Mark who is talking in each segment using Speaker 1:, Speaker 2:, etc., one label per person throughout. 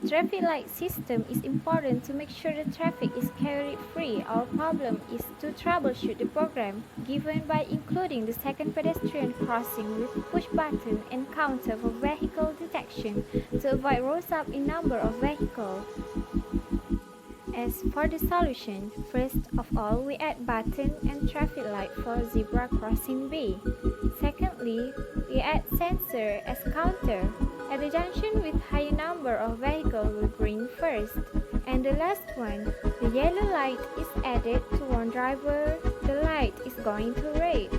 Speaker 1: The traffic light system is important to make sure the traffic is carried free. Our problem is to troubleshoot the program given by including the second pedestrian crossing with push button and counter for vehicle detection to avoid rolls up in number of vehicles. As for the solution, first of all, we add button and traffic light for zebra crossing B. Secondly, we add sensor as counter. At the junction with higher number of vehicles will green first. And the last one, the yellow light is added to warn driver the light is going to red.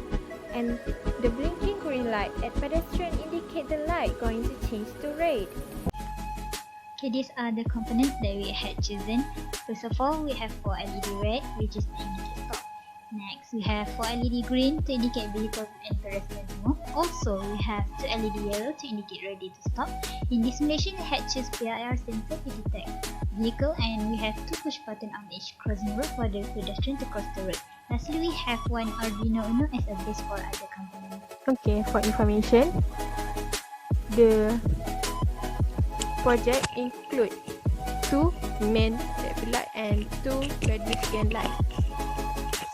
Speaker 1: And the blinking green light at pedestrian indicate the light going to change to red.
Speaker 2: Okay, these are the components that we had chosen. First of all, we have for LED red, which is to indicate stop. Next, we have for LED green to indicate vehicles and pedestrians move. Also, we have to LED yellow to indicate ready to stop. In this simulation, we had choose PIR sensor to detect vehicle, and we have two push button on each crossing road for the pedestrian to cross the road. Lastly, we have one Arduino Uno as a base for other components.
Speaker 3: Okay, for information, the project includes two main traffic light and two pedestrian light.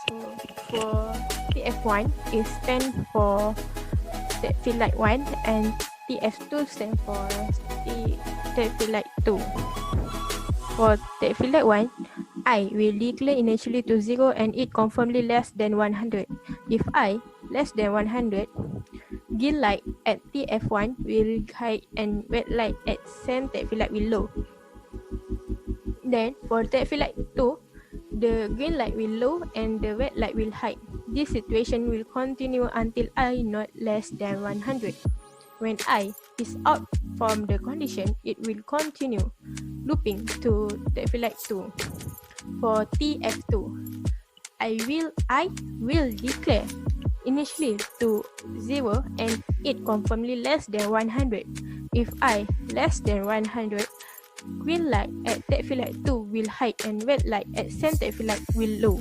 Speaker 3: So for TF1 is stand for traffic light 1 and TF2 stand for traffic light 2. For traffic light 1, I will declare initially to 0 and it confirmly less than 100. If I less than 100, green light at TF1 will high and red light at same traffic light will low. Then for traffic light 2, the green light will low and the red light will high. This situation will continue until I not less than 100. When I is out from the condition, it will continue looping to traffic light 2. For TF2, I will declare initially to 0 and it confirmly less than 100. If I less than 100, green light at traffic light 2 will high and red light at same traffic light will low.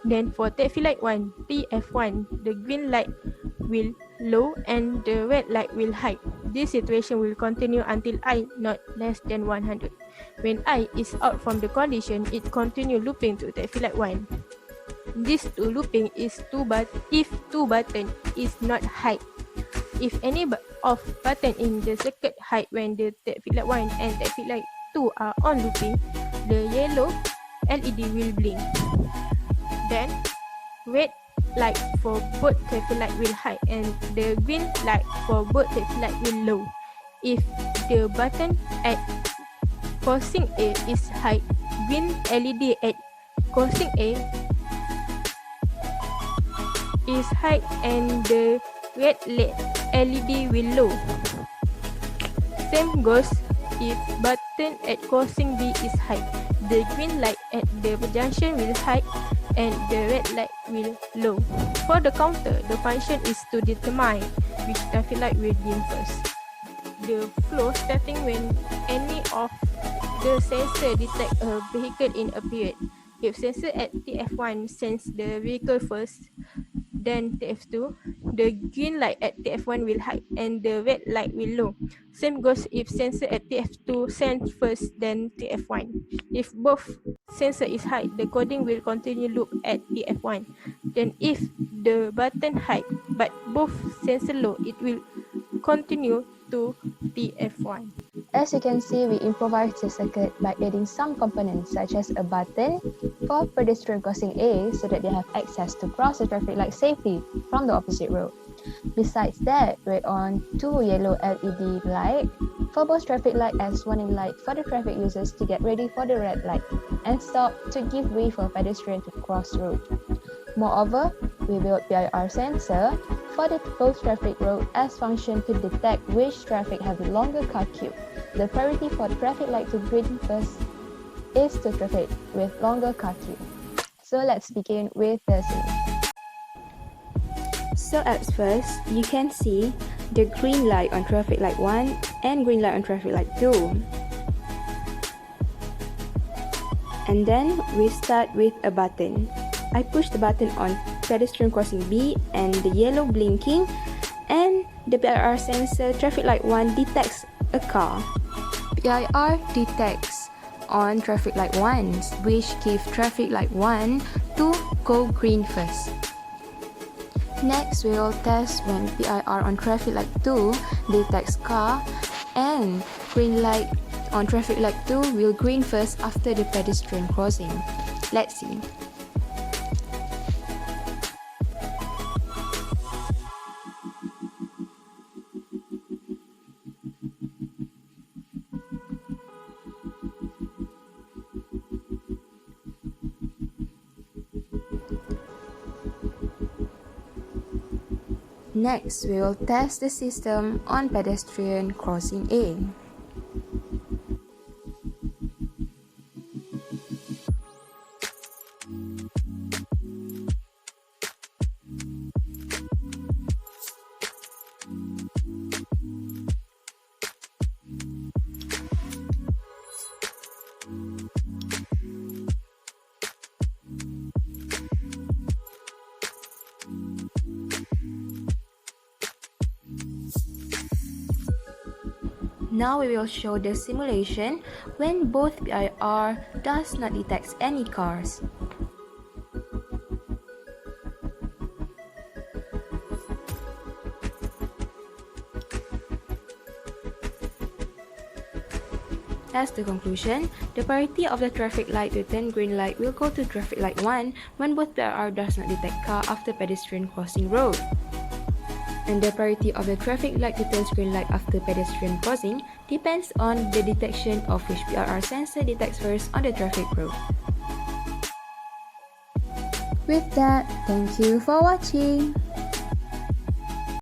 Speaker 3: Then for traffic light 1, TF1, the green light will low and the red light will high. This situation will continue until I not less than 100. When I is out from the condition, it continue looping to traffic light 1. This two looping is if two button is not high. If any of button in the circuit high when the traffic light 1 and traffic light 2 are on looping, the yellow LED will blink. Then red light for both traffic light will high and the green light for both traffic light will low. If the button at crossing A is high, green LED at crossing A is high and the red LED will low. Same goes if button at crossing B is high. The green light at the junction will high and the red light will low. For the counter, the function is to determine which traffic light will dim first. The flow starting when any of the sensor detect a vehicle in a period. If sensor at TF1 sense the vehicle first, then TF2, the green light at TF1 will high and the red light will low. Same goes if sensor at TF2 sense first, then TF1. If both sensor is high, the coding will continue loop at TF1. Then if the button high but both sensor low, it will continue to TF1.
Speaker 4: As you can see, we improvised the circuit by adding some components such as a button for pedestrian crossing A so that they have access to cross the traffic light safely from the opposite road. Besides that, we add on two yellow LED light for both traffic light as warning light for the traffic users to get ready for the red light and stop to give way for pedestrian to cross road. Moreover, we built PIR sensor for the both traffic road as function to detect which traffic have a longer car queue. The priority for traffic light to green first is to traffic with longer car queue. So let's begin with the scene.
Speaker 5: So at first, you can see the green light on traffic light 1 and green light on traffic light 2. And then we start with a button. I push the button on pedestrian crossing B and the yellow blinking, and the PIR sensor traffic light 1 detects a car.
Speaker 4: PIR detects on traffic light 1, which give traffic light 1 to go green first. Next, we will test when PIR on traffic light 2 detects car and green light on traffic light 2 will green first after the pedestrian crossing. Let's see. Next, we will test the system on pedestrian crossing A. Now we will show the simulation when both PIR does not detect any cars. As the conclusion, the priority of the traffic light to turn green light will go to traffic light 1 when both PIR does not detect car after pedestrian crossing road. And the priority of the traffic light to turn green light after pedestrian crossing depends on the detection of which PIR sensor detects first on the traffic road. With that, thank you for watching.